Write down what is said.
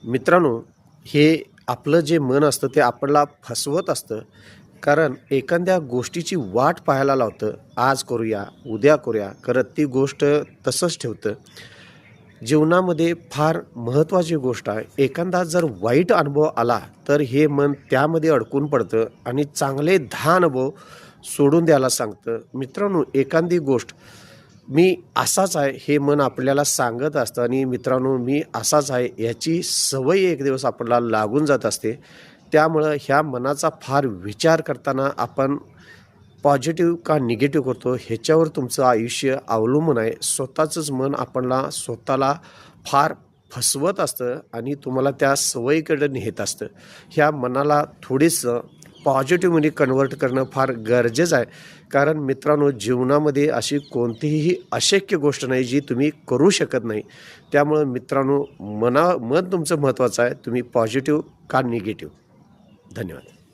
मित्रांनो, हे आपलं जे मन असतं ते आपल्याला फसवत असतं. कारण एखाद्या गोष्टीची वाट पाहायला लावतं. आज करूया, उद्या करूया, करत ती गोष्ट तसंच ठेवतं. जीवनामध्ये फार महत्त्वाची गोष्ट आहे. एखादा जर वाईट अनुभव आला, तर हे मन त्यामध्ये अडकून पडतं आणि चांगले 10 अनुभव सोडून द्यायला सांगतं. मित्रांनो, एखादी गोष्ट मी असाच आहे हे मन आपल्याला सांगत असतं आणि मित्रांनो मी असाच आहे याची सवय एक दिवस आपल्याला लागून जात असते. त्यामुळं ह्या मनाचा फार विचार करताना आपण पॉझिटिव्ह का निगेटिव्ह करतो ह्याच्यावर तुमचं आयुष्य अवलंबून आहे. स्वतःचंच मन आपल्याला स्वतःला फार फसवत असतं आणि तुम्हाला त्या सवयीकडे नेत असतं. ह्या मनाला थोडीसं पॉझिटिव्हमध्ये कन्व्हर्ट करणं फार गरजेचं आहे. कारण मित्रांनो जीवनामध्ये अशी कोणतीही अशक्य गोष्ट नाही जी तुम्ही करू शकत नाही. त्यामुळं मित्रांनो मन तुमचं महत्त्वाचं आहे. तुम्ही पॉझिटिव्ह का निगेटिव्ह. धन्यवाद.